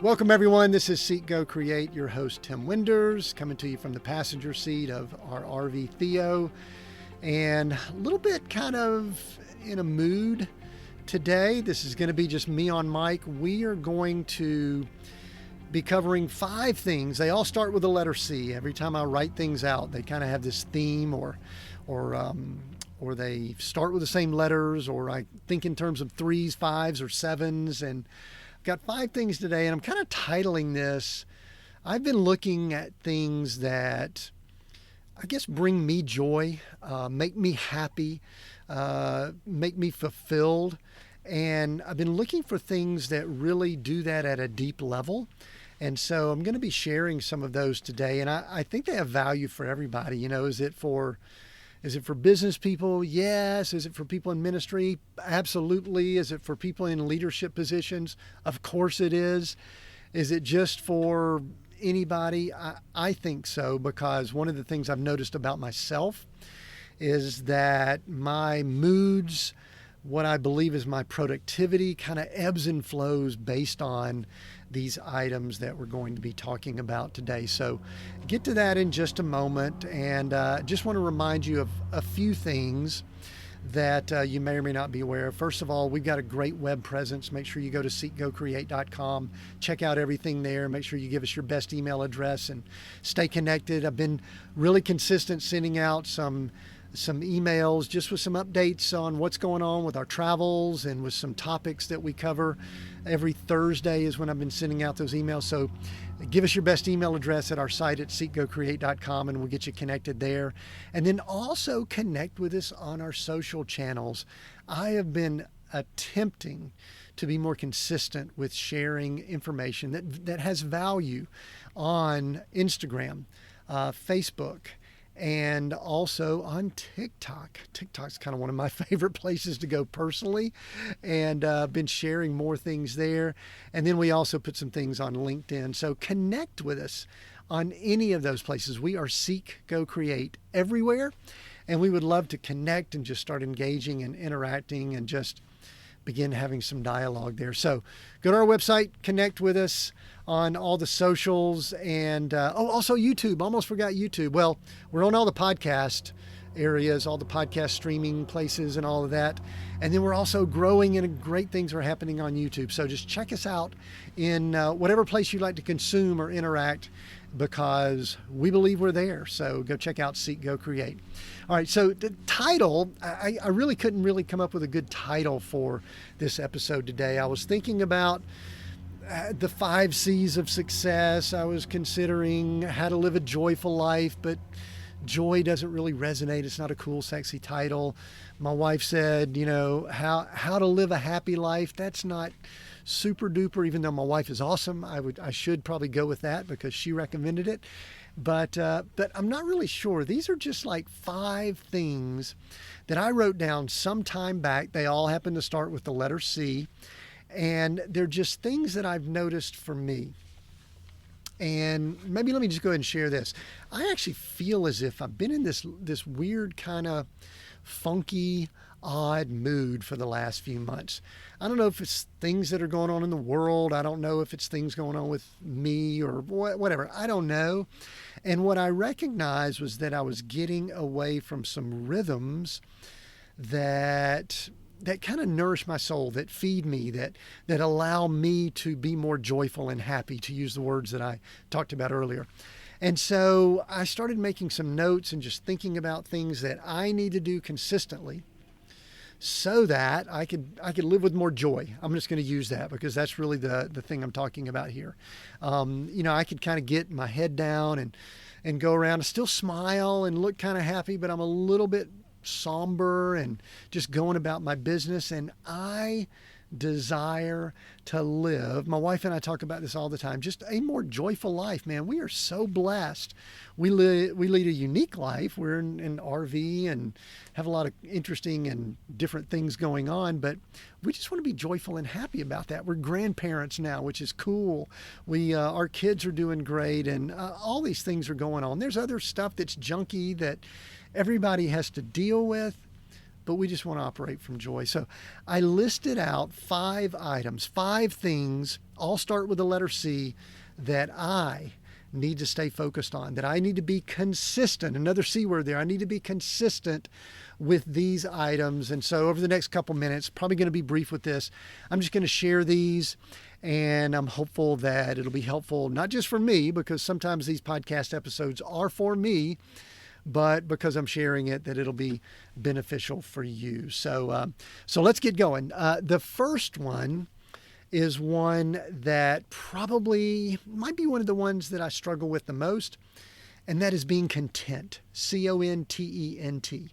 Welcome, everyone. This is Seek, Go, Create. Your host, Tim Winders, coming to you from the passenger seat of our RV Theo. And a little bit kind of in a mood today. This is going to be just me on mic. We are going to be covering 5 things. They all start with the letter C. Every time I write things out, they kind of have this theme or they start with the same letters, or I think in terms of 3s, 5s, or 7s. And I've got 5 things today, and I'm kind of titling this, I've been looking at things that I guess bring me joy, make me happy, make me fulfilled. And I've been looking for things that really do that at a deep level. And so I'm going to be sharing some of those today. And I think they have value for everybody. You know, is it for business people? Yes. Is it for people in ministry? Absolutely. Is it for people in leadership positions? Of course it is. Is it just for anybody? I think so, because one of the things I've noticed about myself is that my moods, what I believe is my productivity, kind of ebbs and flows based on these items that we're going to be talking about today. So get to that in just a moment. And just want to remind you of a few things that you may or may not be aware of. First of all, we've got a great web presence. Make sure you go to seekgocreate.com, check out everything there. Make sure you give us your best email address and stay connected. I've been really consistent sending out some emails just with some updates on what's going on with our travels and with some topics that we cover. Every Thursday is when I've been sending out those emails. So give us your best email address at our site at seekgocreate.com, and we'll get you connected there. And then also connect with us on our social channels. I have been attempting to be more consistent with sharing information that has value on Instagram, Facebook, and also on TikTok. TikTok's kind of one of my favorite places to go personally, and been sharing more things there. And then we also put some things on LinkedIn. So connect with us on any of those places. We are Seek, Go, Create everywhere, and we would love to connect and just start engaging and interacting and just begin having some dialogue there. So go to our website, connect with us on all the socials, and also YouTube. Almost forgot YouTube. Well, we're on all the podcast areas, all the podcast streaming places and all of that. And then we're also growing, and great things are happening on YouTube. So just check us out in whatever place you'd like to consume or interact, because we believe we're there. So go check out Seek, Go, Create. All right, so the title, I really couldn't really come up with a good title for this episode today. I was thinking about the 5 C's of success. I was considering how to live a joyful life, but joy doesn't really resonate. It's not a cool, sexy title. My wife said, you know, how to live a happy life. That's not super duper, even though my wife is awesome. I should probably go with that because she recommended it. But I'm not really sure. These are just like 5 things that I wrote down some time back. They all happen to start with the letter C. And they're just things that I've noticed for me. And maybe let me just go ahead and share this. I actually feel as if I've been in this weird kind of funky, odd mood for the last few months. I don't know if it's things that are going on in the world. I don't know if it's things going on with me or whatever. I don't know. And what I recognized was that I was getting away from some rhythms that kind of nourish my soul, that feed me, that allow me to be more joyful and happy, to use the words that I talked about earlier. And so I started making some notes and just thinking about things that I need to do consistently so that I could live with more joy. I'm just going to use that because that's really the thing I'm talking about here. You know, I could kind of get my head down and go around and still smile and look kind of happy, but I'm a little bit somber and just going about my business. And I desire to live, my wife and I talk about this all the time, just a more joyful life. Man, we are so blessed. We lead a unique life. We're in an RV and have a lot of interesting and different things going on, but we just want to be joyful and happy about that. We're grandparents now, which is cool. Our kids are doing great, and all these things are going on. There's other stuff that's junky that everybody has to deal with, but we just want to operate from joy. So I listed out 5 items, 5 things, all start with the letter C, that I need to stay focused on, that I need to be consistent. Another C word there. I need to be consistent with these items. And so over the next couple minutes, probably going to be brief with this, I'm just going to share these, and I'm hopeful that it'll be helpful, not just for me, because sometimes these podcast episodes are for me, but because I'm sharing it, that it'll be beneficial for you. So let's get going. The first one is one that probably might be one of the ones that I struggle with the most, and that is being content. C-O-N-T-E-N-T.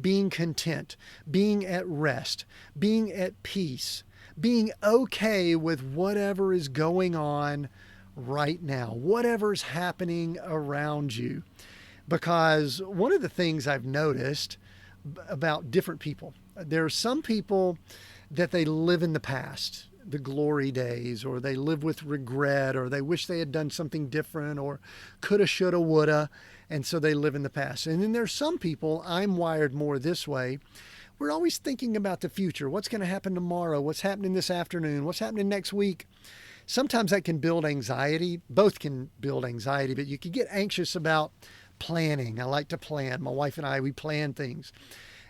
Being content, being at rest, being at peace, being okay with whatever is going on right now, whatever's happening around you. Because one of the things I've noticed about different people, there are some people that they live in the past, the glory days, or they live with regret, or they wish they had done something different, or coulda, shoulda, woulda, and so they live in the past. And then there's some people, I'm wired more this way, we're always thinking about the future. What's going to happen tomorrow? What's happening this afternoon? What's happening next week? Sometimes that can build anxiety. Both can build anxiety, but you can get anxious about planning. I like to plan. My wife and I, we plan things.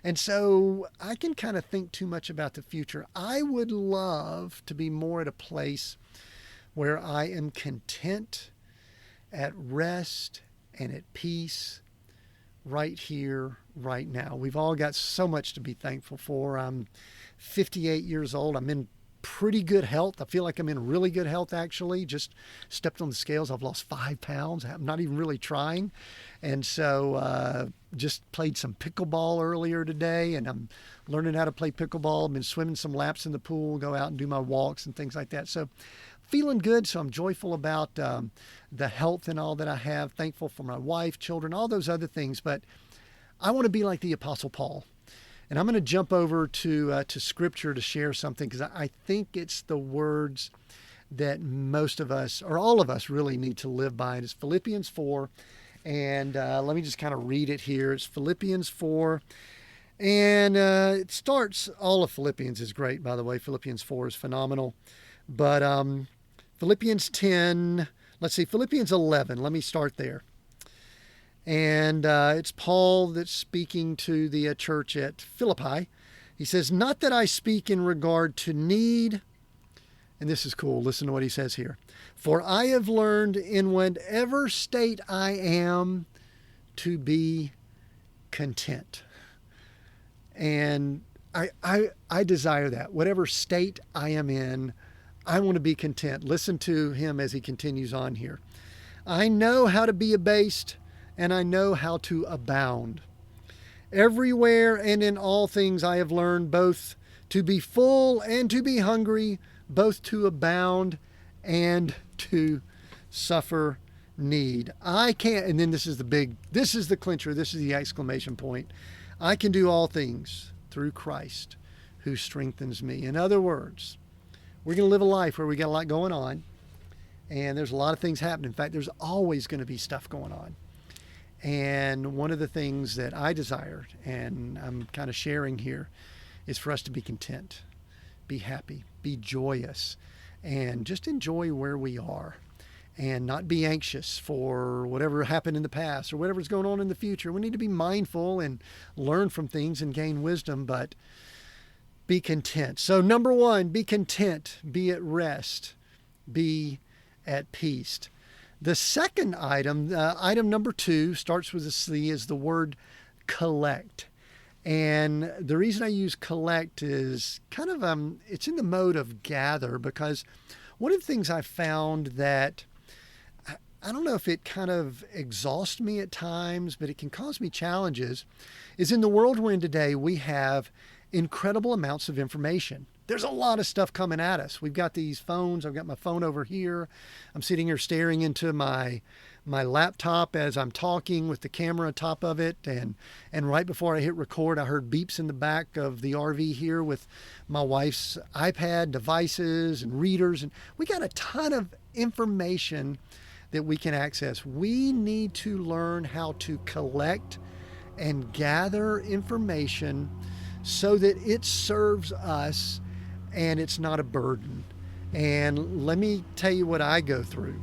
And so I can kind of think too much about the future. I would love to be more at a place where I am content, at rest, and at peace right here, right now. We've all got so much to be thankful for. I'm 58 years old. I'm in pretty good health. I feel like I'm in really good health, actually. Just stepped on the scales. I've lost 5 pounds. I'm not even really trying. And so just played some pickleball earlier today, and I'm learning how to play pickleball. I've been swimming some laps in the pool, go out and do my walks and things like that. So feeling good. So I'm joyful about the health and all that I have. Thankful for my wife, children, all those other things. But I want to be like the Apostle Paul. And I'm going to jump over to Scripture to share something, because I think it's the words that most of us, or all of us, really need to live by. It's Philippians 4. And let me just kind of read it here. It's Philippians 4. And it starts, all of Philippians is great, by the way. Philippians 4 is phenomenal. But Philippians 10, let's see, Philippians 11. Let me start there. And it's Paul that's speaking to the church at Philippi. He says, "Not that I speak in regard to need," and this is cool. Listen to what he says here. "For I have learned in whatever state I am to be content." And I desire that. Whatever state I am in, I want to be content. Listen to him as he continues on here. "I know how to be abased, and I know how to abound. Everywhere and in all things I have learned both to be full and to be hungry, both to abound and to suffer need." I can't, and then this is the clincher, this is the exclamation point. "I can do all things through Christ who strengthens me." In other words, we're going to live a life where we got a lot going on, and there's a lot of things happening. In fact, there's always going to be stuff going on. And one of the things that I desire, and I'm kind of sharing here, is for us to be content, be happy, be joyous, and just enjoy where we are, and not be anxious for whatever happened in the past or whatever's going on in the future. We need to be mindful and learn from things and gain wisdom, but be content. So number one, be content, be at rest, be at peace. The second item, item number 2, starts with a C, is the word collect. And the reason I use collect is kind of, it's in the mode of gather, because one of the things I found that, I don't know if it kind of exhausts me at times, but it can cause me challenges, is in the world we're in today, we have incredible amounts of information. There's a lot of stuff coming at us. We've got these phones. I've got my phone over here. I'm sitting here staring into my laptop as I'm talking with the camera on top of it. And right before I hit record, I heard beeps in the back of the RV here with my wife's iPad devices and readers. And we got a ton of information that we can access. We need to learn how to collect and gather information so that it serves us and it's not a burden. And let me tell you what I go through.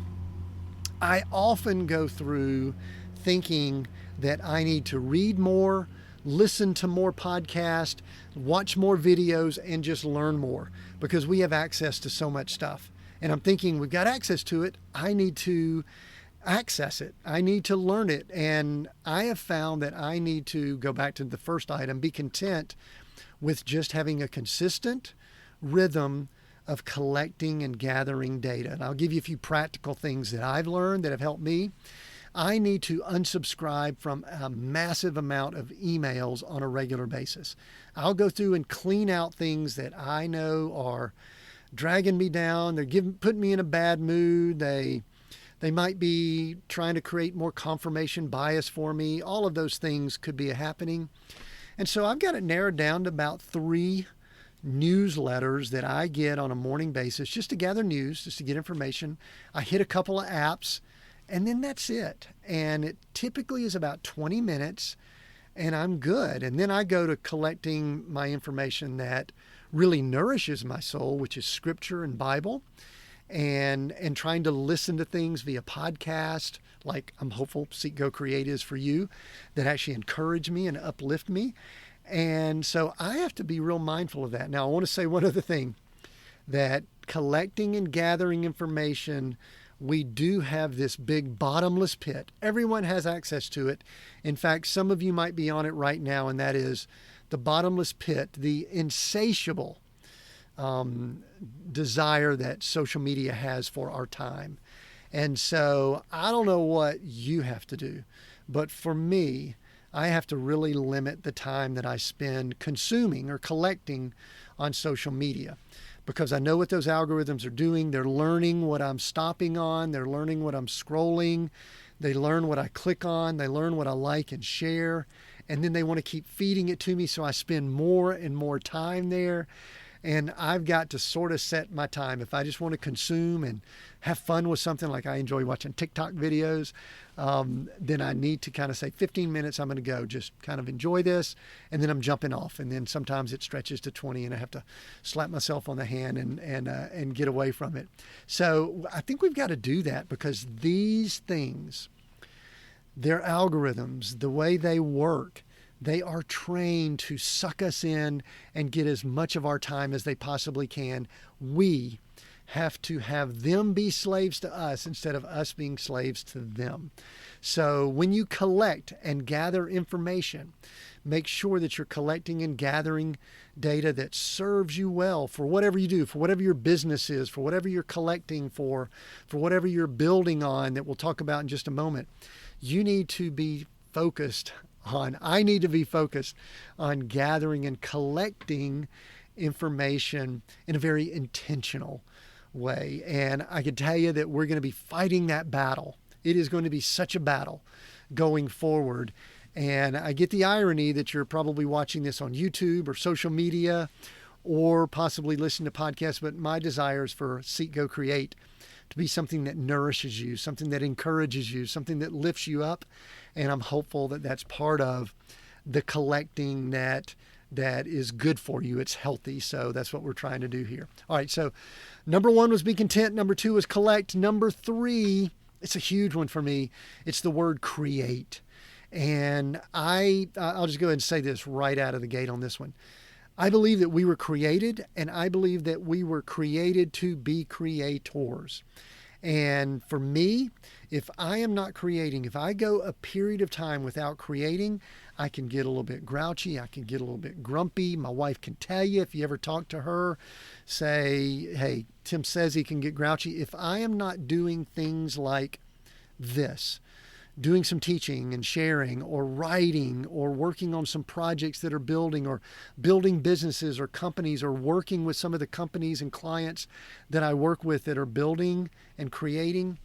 I often go through thinking that I need to read more, listen to more podcasts, watch more videos, and just learn more because we have access to so much stuff. And I'm thinking we've got access to it. I need to access it. I need to learn it. And I have found that I need to go back to the first item, be content with just having a consistent rhythm of collecting and gathering data. And I'll give you a few practical things that I've learned that have helped me. I need to unsubscribe from a massive amount of emails on a regular basis. I'll go through and clean out things that I know are dragging me down. They're putting me in a bad mood. They might be trying to create more confirmation bias for me. All of those things could be happening. And so I've got it narrowed down to about 3 newsletters that I get on a morning basis just to gather news, just to get information. I hit a couple of apps and then that's it. And it typically is about 20 minutes and I'm good. And then I go to collecting my information that really nourishes my soul, which is scripture and Bible, and trying to listen to things via podcast, like I'm hopeful Seek Go Create is for you, that actually encourage me and uplift me. And so I have to be real mindful of that. Now, I want to say one other thing, that collecting and gathering information, we do have this big bottomless pit. Everyone has access to it. In fact, some of you might be on it right now, and that is the bottomless pit, the insatiable desire that social media has for our time. And so I don't know what you have to do, but for me, I have to really limit the time that I spend consuming or collecting on social media because I know what those algorithms are doing. They're learning what I'm stopping on. They're learning what I'm scrolling. They learn what I click on. They learn what I like and share. And then they want to keep feeding it to me. So I spend more and more time there. And I've got to sort of set my time. If I just want to consume and have fun with something, like I enjoy watching TikTok videos, then I need to kind of say 15 minutes, I'm going to go just kind of enjoy this. And then I'm jumping off. And then sometimes it stretches to 20 and I have to slap myself on the hand and get away from it. So I think we've got to do that because these things, their algorithms, the way they work, they are trained to suck us in and get as much of our time as they possibly can. We have to have them be slaves to us instead of us being slaves to them. So when you collect and gather information, make sure that you're collecting and gathering data that serves you well for whatever you do, for whatever your business is, for whatever you're collecting for whatever you're building on that we'll talk about in just a moment. You need to be focused I need to be focused on gathering and collecting information in a very intentional way. And I can tell you that we're going to be fighting that battle. It is going to be such a battle going forward. And I get the irony that you're probably watching this on YouTube or social media or possibly listen to podcasts, but my desire is for Seek, Go, Create to be something that nourishes you, something that encourages you, something that lifts you up. And I'm hopeful that that's part of the collecting that is good for you. It's healthy. So that's what we're trying to do here. All right. So number 1 was be content. Number 2 was collect. Number 3, it's a huge one for me. It's the word create. And I'll just go ahead and say this right out of the gate on this one. I believe that we were created, and I believe that we were created to be creators. And for me, if I am not creating, if I go a period of time without creating, I can get a little bit grouchy. I can get a little bit grumpy. My wife can tell you, if you ever talk to her, say, hey, Tim says he can get grouchy. If I am not doing things like this, doing some teaching and sharing or writing or working on some projects that are building or building businesses or companies or working with some of the companies and clients that I work with that are building and creating,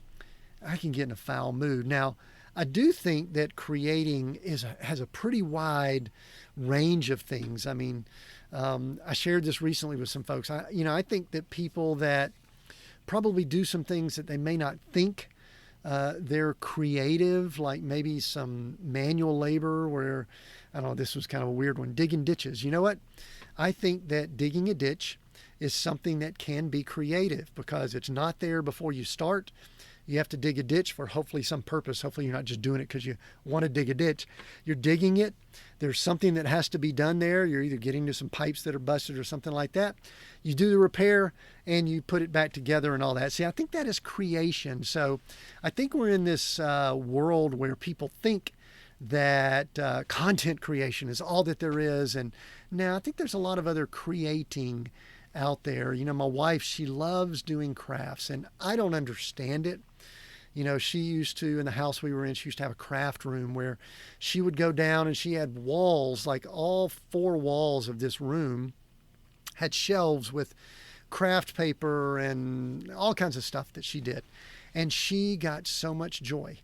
I can get in a foul mood. Now, I do think that creating has a pretty wide range of things. I mean, I shared this recently with some folks. I think that people that probably do some things that they may not think they're creative, like maybe some manual labor where, I don't know, this was kind of a weird one, digging ditches. You know what? I think that digging a ditch is something that can be creative because it's not there before you start. You have to dig a ditch for hopefully some purpose. Hopefully you're not just doing it because you want to dig a ditch. You're digging it. There's something that has to be done there. You're either getting to some pipes that are busted or something like that. You do the repair and you put it back together and all that. See, I think that is creation. So I think we're in this world where people think that content creation is all that there is. And now I think there's a lot of other creating out there. You know, my wife, she loves doing crafts and I don't understand it. You know, she used to, in the house we were in, she used to have a craft room where she would go down and she had walls, like all 4 walls of this room had shelves with craft paper and all kinds of stuff that she did. And she got so much joy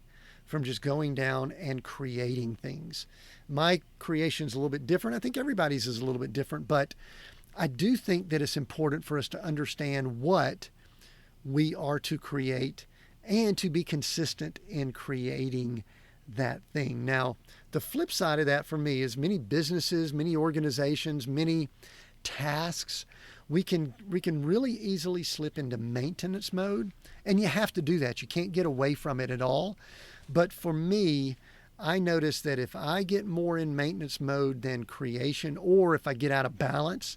from just going down and creating things. My creation's a little bit different. I think everybody's is a little bit different, but I do think that it's important for us to understand what we are to create and to be consistent in creating that thing. Now, the flip side of that for me is many businesses, many organizations, many tasks, we can really easily slip into maintenance mode, and you have to do that. You can't get away from it at all. But for me, I notice that if I get more in maintenance mode than creation, or if I get out of balance,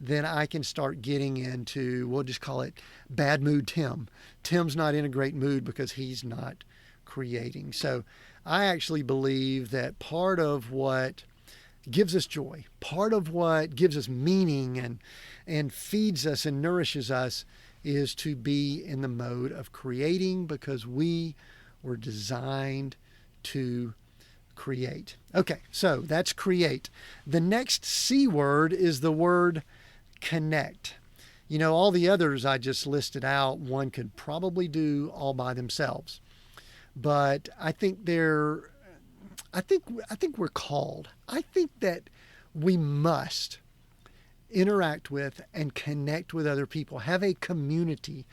then I can start getting into, we'll just call it bad mood Tim. Tim's not in a great mood because he's not creating. So I actually believe that part of what gives us joy, part of what gives us meaning and feeds us and nourishes us is to be in the mode of creating because we were designed to create. Okay, so that's create. The next C word is the word connect. You know, all the others I just listed out, one could probably do all by themselves. But I think we're called. I think that we must interact with and connect with other people, have a community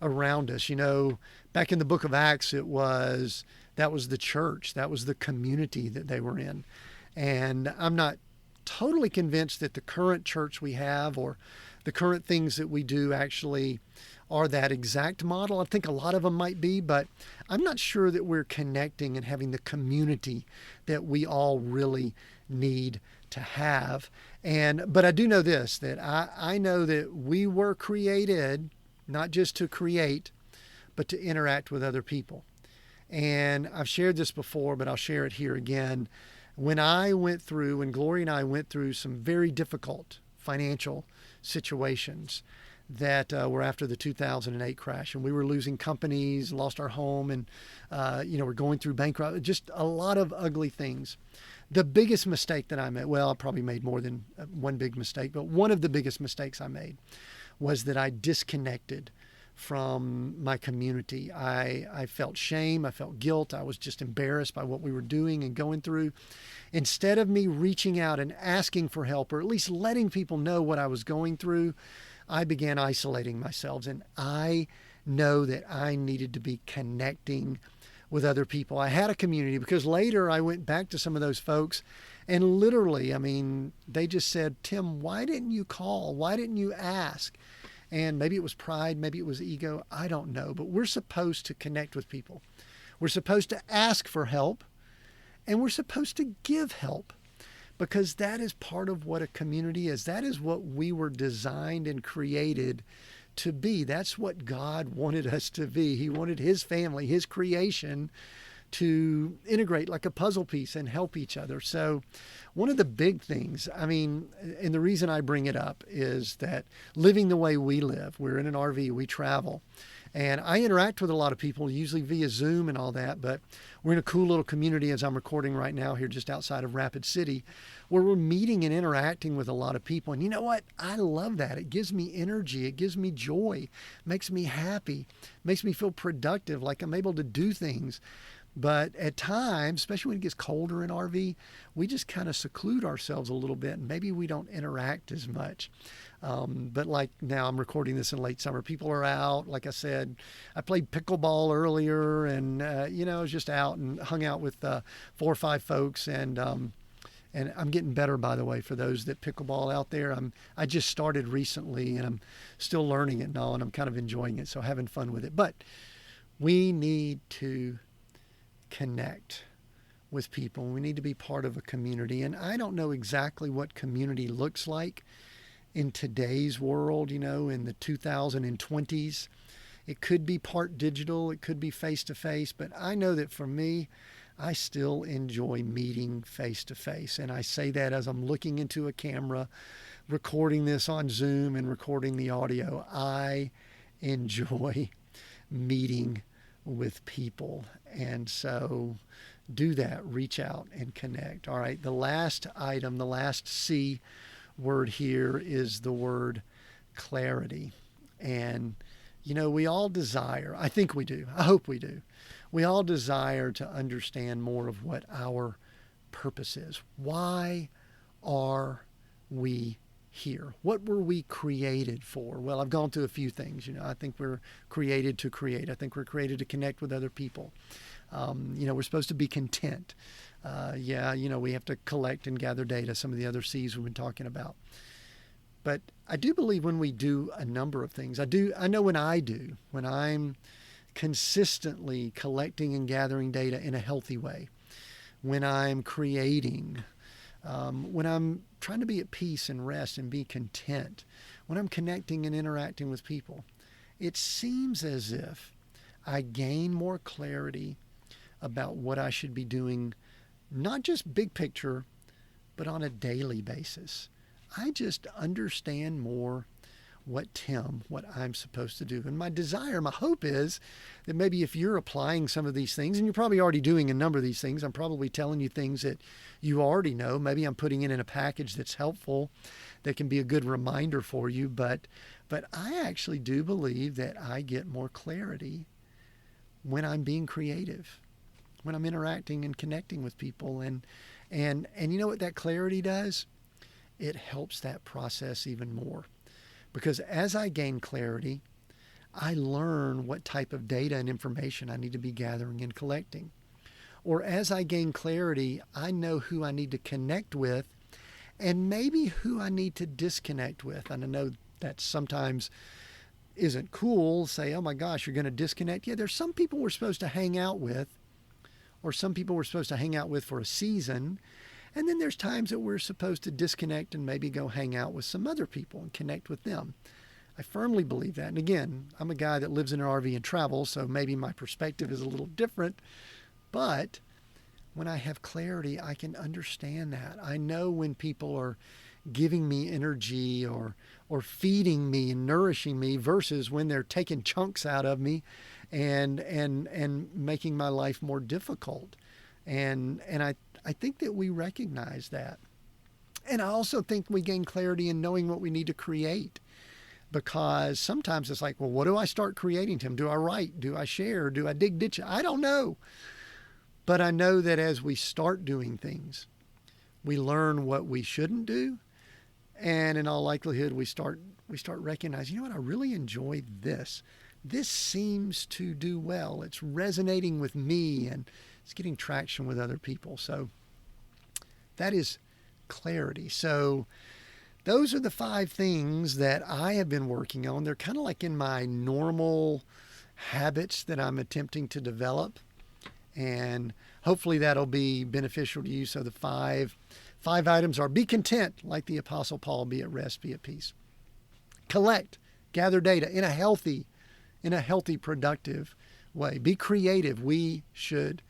around us. You know, back in the book of Acts, that was the church, that was the community that they were in. And I'm not totally convinced that the current church we have or the current things that we do actually are that exact model. I think a lot of them might be, but I'm not sure that we're connecting and having the community that we all really need to have. But I do know this, that I know that we were created not just to create, but to interact with other people. And I've shared this before, but I'll share it here again. When Glory and I went through some very difficult financial situations that were after the 2008 crash, and we were losing companies, lost our home, and we're going through bankruptcy, just a lot of ugly things. The biggest mistake that I made, well, I probably made more than one big mistake, but one of the biggest mistakes I made was that I disconnected from my community. I felt shame. I felt guilt. I was just embarrassed by what we were doing and going through. Instead of me reaching out and asking for help, or at least letting people know what I was going through, I began isolating myself. And I know that I needed to be connecting with other people. I had a community because later I went back to some of those folks and literally, they just said, Tim, why didn't you call? Why didn't you ask? And maybe it was pride, maybe it was ego, I don't know. But we're supposed to connect with people. We're supposed to ask for help, and we're supposed to give help, because that is part of what a community is. That is what we were designed and created to be. That's what God wanted us to be. He wanted His family, His creation, to integrate like a puzzle piece and help each other. So one of the big things, and the reason I bring it up is that living the way we live, we're in an RV, we travel, and I interact with a lot of people, usually via Zoom and all that, but we're in a cool little community as I'm recording right now here just outside of Rapid City, where we're meeting and interacting with a lot of people. And you know what? I love that. It gives me energy. It gives me joy, makes me happy, makes me feel productive, like I'm able to do things. But at times, especially when it gets colder in RV, we just kind of seclude ourselves a little bit and maybe we don't interact as much. But like now I'm recording this in late summer, people are out. Like I said, I played pickleball earlier and, I was just out and hung out with 4 or 5 folks and And I'm getting better, by the way, for those that pickleball out there. I just started recently, and I'm still learning it and all, and I'm kind of enjoying it, so having fun with it. But we need to connect with people. We need to be part of a community. And I don't know exactly what community looks like in today's world, in the 2020s. It could be part digital, it could be face-to-face, but I know that for me, I still enjoy meeting face-to-face. And I say that as I'm looking into a camera, recording this on Zoom and recording the audio. I enjoy meeting with people. And so do that, reach out and connect. All right, the last item, the last C word here is the word clarity. And we all desire, I think we do, I hope we do, we all desire to understand more of what our purpose is. Why are we here? What were we created for? Well, I've gone through a few things. I think we're created to create. I think we're created to connect with other people. We're supposed to be content. We have to collect and gather data, some of the other C's we've been talking about. But I do believe when we do a number of things, I know when I'm consistently collecting and gathering data in a healthy way, when I'm creating, when I'm trying to be at peace and rest and be content, when I'm connecting and interacting with people, it seems as if I gain more clarity about what I should be doing, not just big picture, but on a daily basis. I just understand more what I'm supposed to do. And my desire, my hope is that maybe if you're applying some of these things, and you're probably already doing a number of these things, I'm probably telling you things that you already know. Maybe I'm putting it in a package that's helpful, that can be a good reminder for you. But I actually do believe that I get more clarity when I'm being creative, when I'm interacting and connecting with people. And you know what that clarity does? It helps that process even more. Because as I gain clarity, I learn what type of data and information I need to be gathering and collecting. Or as I gain clarity, I know who I need to connect with and maybe who I need to disconnect with. And I know that sometimes isn't cool. Say, oh my gosh, you're going to disconnect. Yeah, there's some people we're supposed to hang out with, or some people we're supposed to hang out with for a season. And then there's times that we're supposed to disconnect and maybe go hang out with some other people and connect with them. I firmly believe that. And again, I'm a guy that lives in an RV and travels, so maybe my perspective is a little different. But when I have clarity, I can understand that. I know when people are giving me energy or feeding me and nourishing me versus when they're taking chunks out of me and making my life more difficult. And I think that we recognize that. And I also think we gain clarity in knowing what we need to create. Because sometimes it's like, well, what do I start creating, Tim? Do I write? Do I share? Do I dig ditches? I don't know. But I know that as we start doing things, we learn what we shouldn't do. And in all likelihood, we start recognizing, you know what, I really enjoy this. This seems to do well. It's resonating with me and it's getting traction with other people. So that is clarity. So those are the 5 things that I have been working on. They're kind of like in my normal habits that I'm attempting to develop. And hopefully that'll be beneficial to you. So the five items are: be content, like the Apostle Paul, be at rest, be at peace. Collect, gather data in a healthy, productive way. Be creative. We should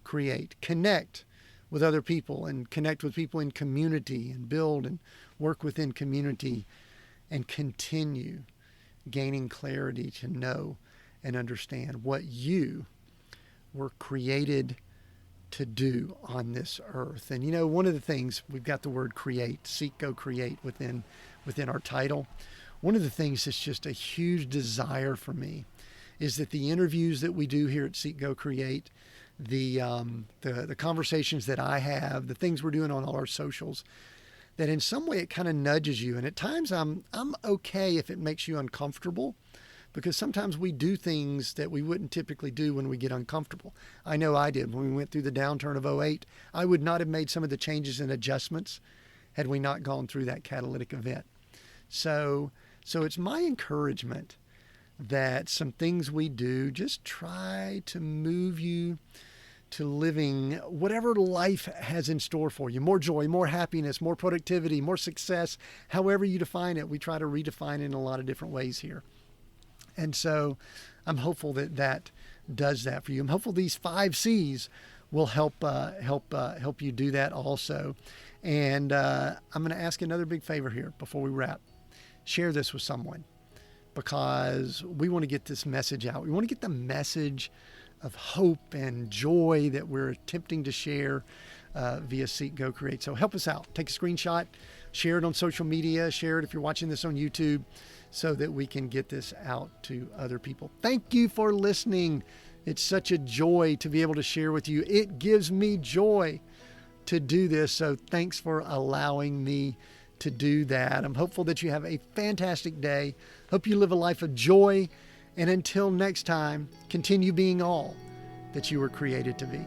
create. Connect with other people and connect with people in community and build and work within community, and continue gaining clarity to know and understand what you were created to do on this earth. And one of the things, we've got the word create, seek, go, create within our title. One of the things that's just a huge desire for me is that the interviews that we do here at Seek, Go, Create, the conversations that I have, the things we're doing on all our socials, that in some way it kind of nudges you. And at times I'm okay if it makes you uncomfortable, because sometimes we do things that we wouldn't typically do when we get uncomfortable. I know I did. When we went through the downturn of '08, I would not have made some of the changes and adjustments had we not gone through that catalytic event. So it's my encouragement that some things we do, just try to move you to living whatever life has in store for you. More joy, more happiness, more productivity, more success, however you define it. We try to redefine it in a lot of different ways here. And so I'm hopeful that that does that for you. I'm hopeful these 5 C's will help you do that also. And I'm going to ask another big favor here before we wrap. Share this with someone, because we want to get this message out. We want to get the message of hope and joy that we're attempting to share via Seek, Go, Create. So help us out. Take a screenshot, share it on social media, share it if you're watching this on YouTube, so that we can get this out to other people. Thank you for listening. It's such a joy to be able to share with you. It gives me joy to do this. So thanks for allowing me to do that. I'm hopeful that you have a fantastic day. Hope you live a life of joy. And until next time, continue being all that you were created to be.